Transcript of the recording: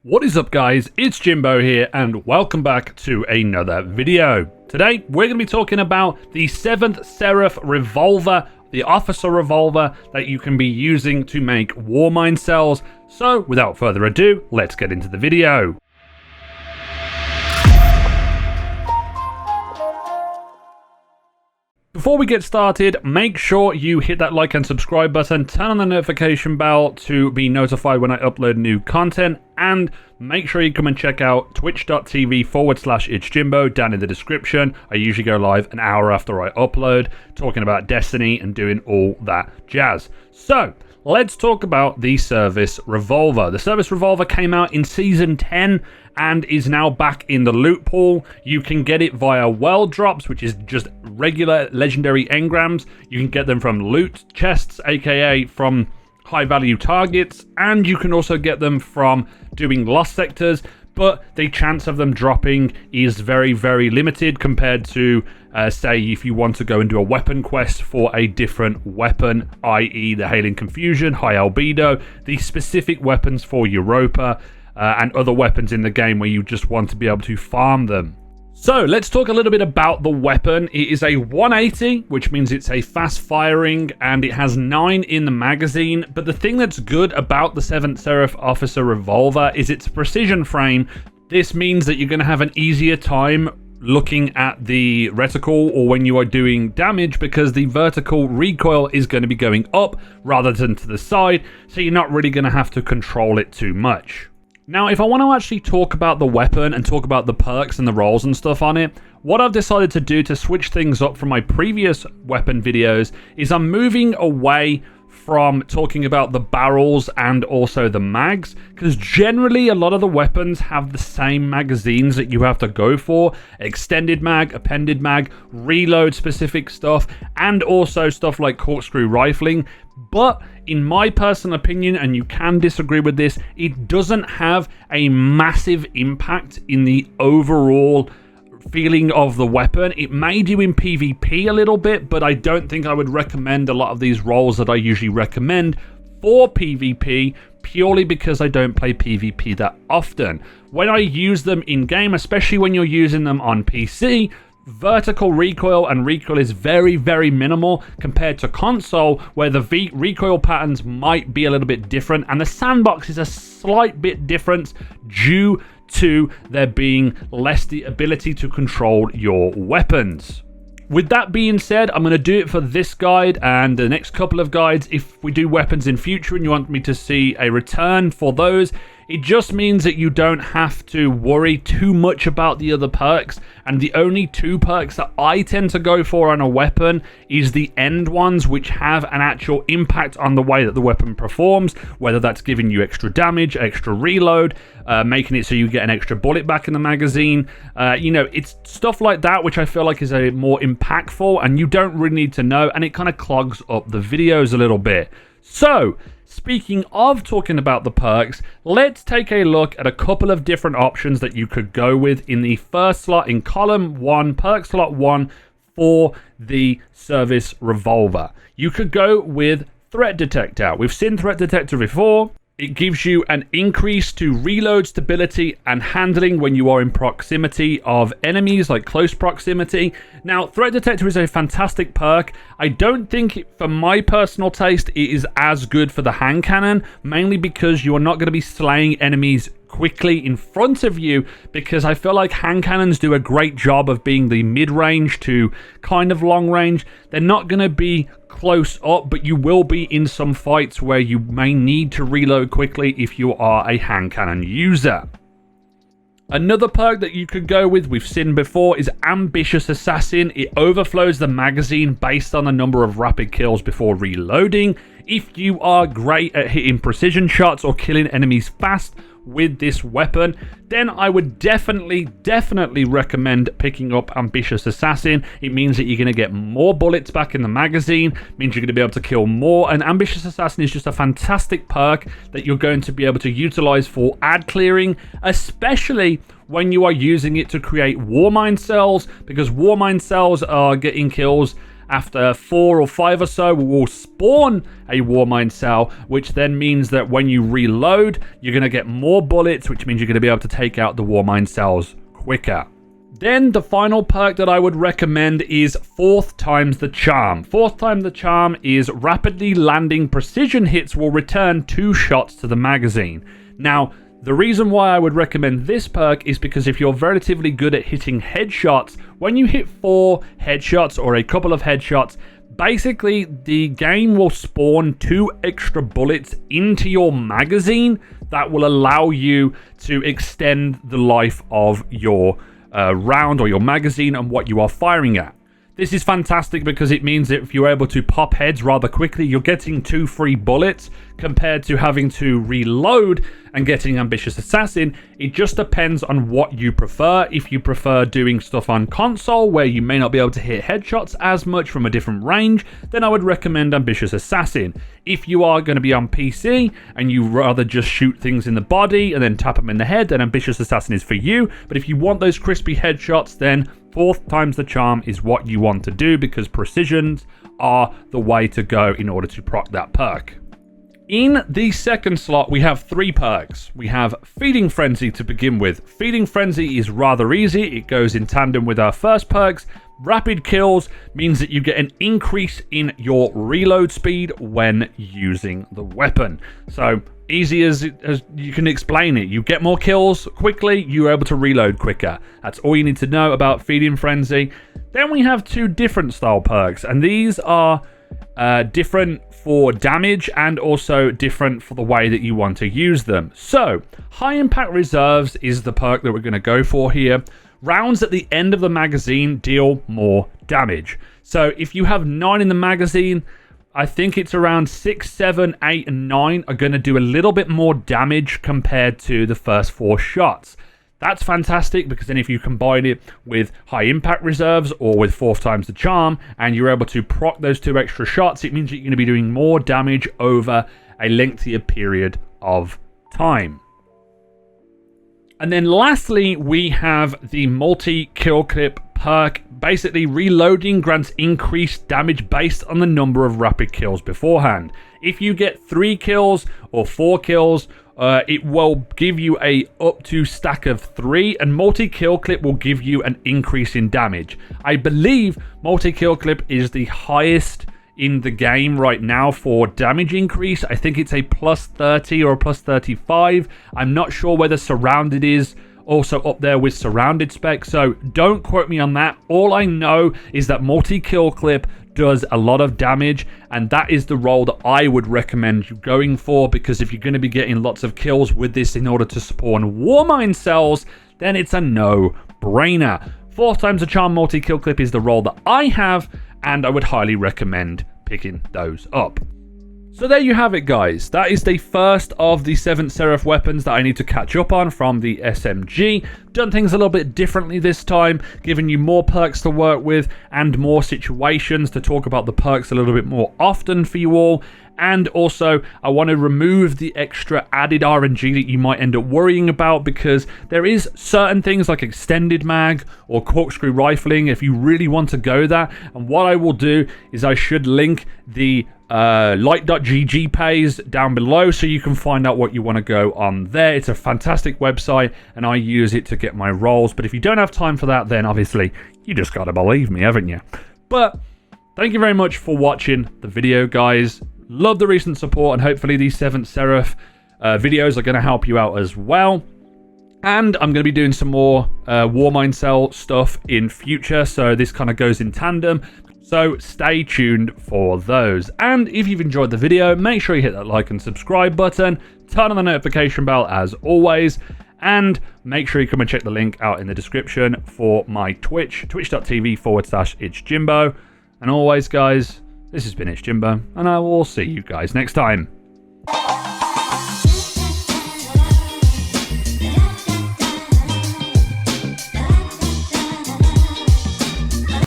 What is up, guys? It's Jimbo here and welcome back to another video. Today we're going to be talking about the 7th Seraph Revolver, the officer revolver that you can be using to make Warmind cells. So without further ado, let's get into the video. Before we get started, make sure you hit that like and subscribe button, turn on the notification bell to be notified when I upload new content, and make sure you come and check out twitch.tv/itsjimbo down in the description. I usually go live an hour after I upload, talking about Destiny and doing all that jazz. So, let's talk about the Service Revolver. The Service Revolver came out in Season 10 and is now back in the loot pool. You can get it via world drops, which is just regular legendary engrams. You can get them from loot chests, aka from high value targets, and you can also get them from doing lost sectors, but the chance of them dropping is very, very limited compared to, say, if you want to go and do a weapon quest for a different weapon, i.e. the Hailing Confusion, High Albedo, the specific weapons for Europa, and other weapons in the game where you just want to be able to farm them. So let's talk a little bit about the weapon. It is a 180, which means it's a fast firing, and it has 9 in the magazine. But the thing that's good about the 7th Seraph Officer Revolver is its precision frame. This means that you're going to have an easier time looking at the reticle or when you are doing damage, because the vertical recoil is going to be going up rather than to the side, so you're not really going to have to control it too much. Now, if I want to actually talk about the weapon and talk about the perks and the rolls and stuff on it, what I've decided to do to switch things up from my previous weapon videos is I'm moving away from talking about the barrels and also the mags, because generally a lot of the weapons have the same magazines that you have to go for: extended mag, appended mag, reload specific stuff, and also stuff like corkscrew rifling. But in my personal opinion, and you can disagree with this, it doesn't have a massive impact in the overall feeling of the weapon. It may do in PvP a little bit, but I don't think I would recommend a lot of these rolls that I usually recommend for PvP, purely because I don't play PvP that often. When I use them in game, especially when you're using them on PC, vertical recoil and recoil is very, very minimal compared to console, where the recoil patterns might be a little bit different, and the sandbox is a slight bit different due to there being less the ability to control your weapons. With that being said, I'm going to do it for this guide and the next couple of guides. If we do weapons in future and you want me to see a return for those, it just means that you don't have to worry too much about the other perks, and the only 2 perks that I tend to go for on a weapon is the end ones, which have an actual impact on the way that the weapon performs, whether that's giving you extra damage, extra reload, making it so you get an extra bullet back in the magazine. It's stuff like that which I feel like is a more impactful, and you don't really need to know, and it kind of clogs up the videos a little bit. So, speaking of talking about the perks, let's take a look at a couple of different options that you could go with in the first slot in column 1, perk slot 1 for the Service Revolver. You could go with Threat Detector. We've seen Threat Detector before. It gives you an increase to reload stability and handling when you are in proximity of enemies, like close proximity. Now, Threat Detector is a fantastic perk. I don't think, for my personal taste, it is as good for the hand cannon, mainly because you are not going to be slaying enemies quickly in front of you, because I feel like hand cannons do a great job of being the mid-range to kind of long range. They're not going to be close up, but you will be in some fights where you may need to reload quickly if you are a hand cannon user. Another perk that you could go with, we've seen before, is Ambitious Assassin. It overflows the magazine based on the number of rapid kills before reloading. If you are great at hitting precision shots or killing enemies fast with this weapon, then I would definitely recommend picking up Ambitious Assassin. It means that you're going to get more bullets back in the magazine, means you're going to be able to kill more, and Ambitious Assassin is just a fantastic perk that you're going to be able to utilize for ad clearing, especially when you are using it to create Warmind cells, because Warmind cells are getting kills after 4 or 5 or so, will spawn a Warmind cell, which then means that when you reload, you're going to get more bullets, which means you're going to be able to take out the Warmind cells quicker. Then the final perk that I would recommend is 4th times the charm. 4th time the charm is rapidly landing precision hits will return 2 shots to the magazine. Now, the reason why I would recommend this perk is because if you're relatively good at hitting headshots, when you hit 4 headshots or a couple of headshots, basically the game will spawn 2 extra bullets into your magazine that will allow you to extend the life of your round or your magazine and what you are firing at. This is fantastic because it means that if you're able to pop heads rather quickly, you're getting 2 free bullets compared to having to reload and getting Ambitious Assassin. It just depends on what you prefer. If you prefer doing stuff on console where you may not be able to hit headshots as much from a different range, then I would recommend Ambitious Assassin. If you are going to be on PC and you rather just shoot things in the body and then tap them in the head, then Ambitious Assassin is for you. But if you want those crispy headshots, then 4th times the charm is what you want to do because precisions are the way to go in order to proc that perk. In the second slot, we have 3 perks. We have Feeding Frenzy to begin with. Feeding Frenzy is rather easy. It goes in tandem with our first perks. Rapid kills means that you get an increase in your reload speed when using the weapon. So easy as you can explain it. You get more kills quickly, you're able to reload quicker. That's all you need to know about Feeding Frenzy. Then we have 2 different style perks, and these are different for damage and also different for the way that you want to use them. So High Impact Reserves is the perk that we're going to go for here. Rounds at the end of the magazine deal more damage. So if you have 9 in the magazine, I think it's around 6, 7, 8, and 9 are going to do a little bit more damage compared to the first 4 shots. That's fantastic because then if you combine it with High Impact Reserves or with 4th times the charm and you're able to proc those 2 extra shots, it means that you're going to be doing more damage over a lengthier period of time. And then lastly, we have the Multikill Clip perk. Basically, reloading grants increased damage based on the number of rapid kills beforehand. If you get 3 kills or 4 kills, it will give you a up to stack of 3, and Multikill Clip will give you an increase in damage. I believe Multikill Clip is the highest in the game right now for damage increase. I think it's a plus 30 or a plus 35. I'm not sure whether Surrounded is also up there with Surrounded spec, so don't quote me on that. All I know is that Multikill Clip does a lot of damage, and that is the role that I would recommend you going for, because if you're going to be getting lots of kills with this in order to spawn Warmind cells, then it's a no-brainer. 4th times the charm Multikill Clip is the role that I have, and I would highly recommend picking those up. So there you have it, guys. That is the first of the 7th Seraph weapons that I need to catch up on from the SMG. Done things a little bit differently this time, giving you more perks to work with and more situations to talk about the perks a little bit more often for you all. And also, I want to remove the extra added RNG that you might end up worrying about, because there is certain things like extended mag or corkscrew rifling if you really want to go that. And what I will do is I should link the light.gg page down below so you can find out what you want to go on there. It's a fantastic website and I use it to get my rolls. But if you don't have time for that, then obviously you just got to believe me, haven't you? But thank you very much for watching the video, guys. Love the recent support, and hopefully these 7th Seraph videos are going to help you out as well. And I'm going to be doing some more Warmind cell stuff in future, so this kind of goes in tandem. So stay tuned for those. And if you've enjoyed the video, make sure you hit that like and subscribe button, turn on the notification bell as always, and make sure you come and check the link out in the description for my Twitch, twitch.tv/itsjimbo. And always, guys, this has been It's Jimbo, and I will see you guys next time.